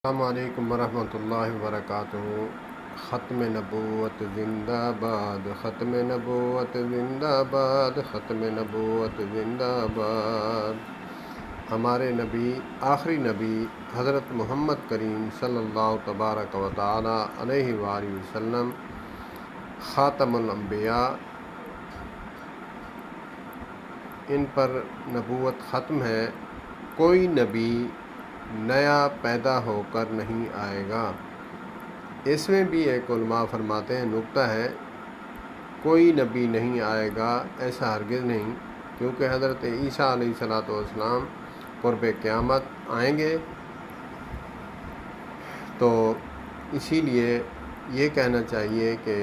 السلام علیکم ورحمۃ اللہ وبرکاتہ۔ ختم نبوت زندہ باد، ختم نبوت زندہ باد، ختم نبوت زندہ باد۔ ہمارے نبی، آخری نبی حضرت محمد کریم صلی اللہ تبارک و تعالی علیہ وآلہ وسلم خاتم الانبیاء، ان پر نبوت ختم ہے۔ کوئی نبی نیا پیدا ہو کر نہیں آئے گا۔ اس میں بھی ایک علماء فرماتے ہیں نکتہ ہے، کوئی نبی نہیں آئے گا، ایسا ہرگز نہیں، کیونکہ حضرت عیسیٰ علیہ السلام قرب قیامت آئیں گے، تو اسی لیے یہ کہنا چاہیے کہ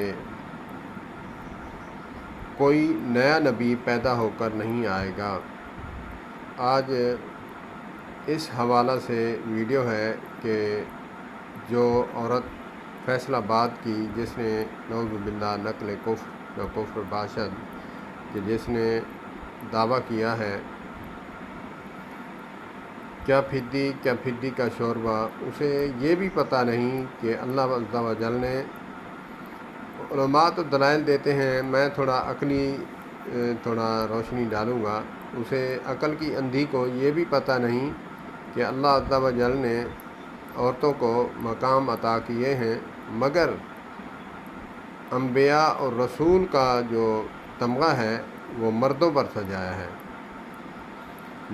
کوئی نیا نبی پیدا ہو کر نہیں آئے گا۔ آج اس حوالہ سے ویڈیو ہے کہ جو عورت فیصل آباد کی، جس نے نعوذ باللہ نقل کفر باشد، کہ جس نے دعویٰ کیا ہے کیا پھڈی کا شوربہ، اسے یہ بھی پتہ نہیں کہ اللہ عز و جل نے، علماء تو دلائل دیتے ہیں، میں تھوڑا روشنی ڈالوں گا، اسے عقل کی اندھی کو یہ بھی پتہ نہیں کہ اللہ عز و جل نے عورتوں کو مقام عطا کیے ہیں، مگر انبیاء اور رسول کا جو تمغہ ہے وہ مردوں پر سجایا ہے۔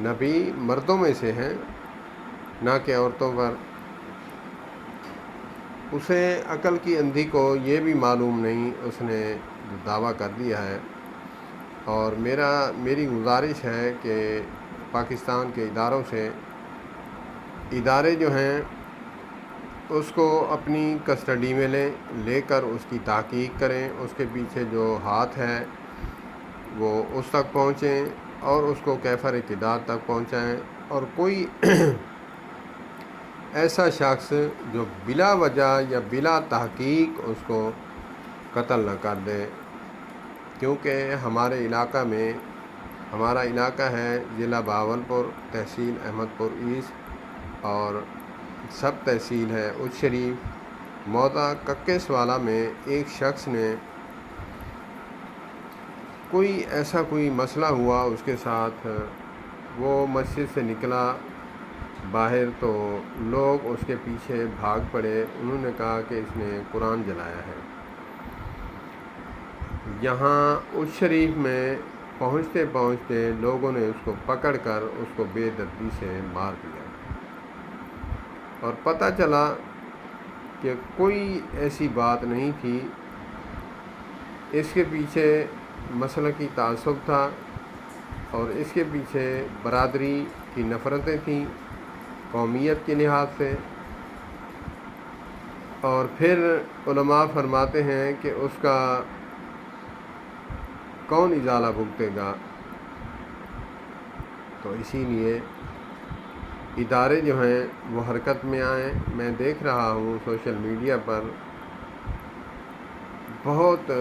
نبی مردوں میں سے ہیں، نہ کہ عورتوں پر۔ اسے عقل کی اندھی کو یہ بھی معلوم نہیں، اس نے دعویٰ کر دیا ہے۔ اور میری گزارش ہے کہ پاکستان کے اداروں سے، ادارے جو ہیں اس کو اپنی کسٹڈی میں لے کر اس کی تحقیق کریں، اس کے پیچھے جو ہاتھ ہے وہ اس تک پہنچیں اور اس کو کیفر ارتداد تک پہنچائیں، اور کوئی ایسا شخص جو بلا وجہ یا بلا تحقیق اس کو قتل نہ کر دے، کیونکہ ہمارے علاقہ میں، ہمارا علاقہ ہے ضلع بہاولپور، تحصیل احمد پور ایسٹ، اور سب تحصیل ہے اچ شریف۔ موضع ککیسوالہ میں ایک شخص نے کوئی مسئلہ ہوا اس کے ساتھ، وہ مسجد سے نکلا باہر تو لوگ اس کے پیچھے بھاگ پڑے، انہوں نے کہا کہ اس نے قرآن جلایا ہے۔ یہاں اچ شریف میں پہنچتے لوگوں نے اس کو پکڑ کر اس کو بے دردی سے مار دیا، اور پتہ چلا کہ کوئی ایسی بات نہیں تھی، اس کے پیچھے مسلکی تعصب تھا، اور اس کے پیچھے برادری کی نفرتیں تھیں قومیت کے لحاظ سے۔ اور پھر علماء فرماتے ہیں کہ اس کا کون ازالہ بھگتے گا؟ تو اسی لیے ادارے جو ہیں وہ حرکت میں آئیں۔ میں دیکھ رہا ہوں سوشل میڈیا پر بہت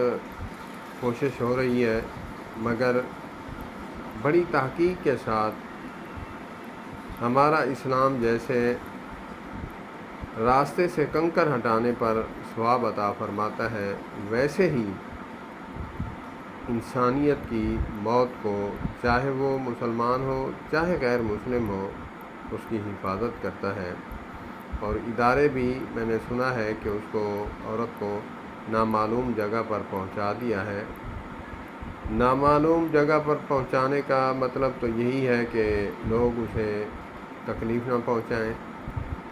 کوشش ہو رہی ہے، مگر بڑی تحقیق کے ساتھ ہمارا اسلام جیسے راستے سے کنکر ہٹانے پر ثواب عطا فرماتا ہے، ویسے ہی انسانیت کی موت کو، چاہے وہ مسلمان ہو چاہے غیر مسلم ہو، اس کی حفاظت کرتا ہے۔ اور ادارے بھی، میں نے سنا ہے کہ اس کو، عورت کو نامعلوم جگہ پر پہنچا دیا ہے۔ نامعلوم جگہ پر پہنچانے کا مطلب تو یہی ہے کہ لوگ اسے تکلیف نہ پہنچائیں،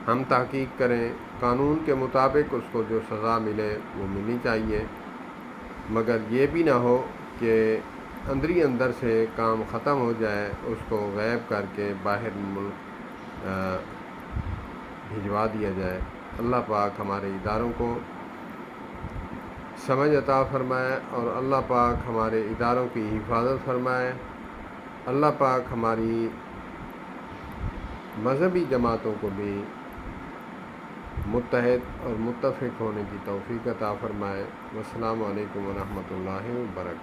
ہم تحقیق کریں، قانون کے مطابق اس کو جو سزا ملے وہ ملنی چاہیے، مگر یہ بھی نہ ہو کہ اندر سے کام ختم ہو جائے، اس کو غائب کر کے باہر ملک بھجوا دیا جائے۔ اللہ پاک ہمارے اداروں کو سمجھ عطا فرمائے، اور اللہ پاک ہمارے اداروں کی حفاظت فرمائے۔ اللہ پاک ہماری مذہبی جماعتوں کو بھی متحد اور متفق ہونے کی توفیق عطا فرمائے۔ والسلام علیکم ورحمۃ اللہ وبرکاتہ۔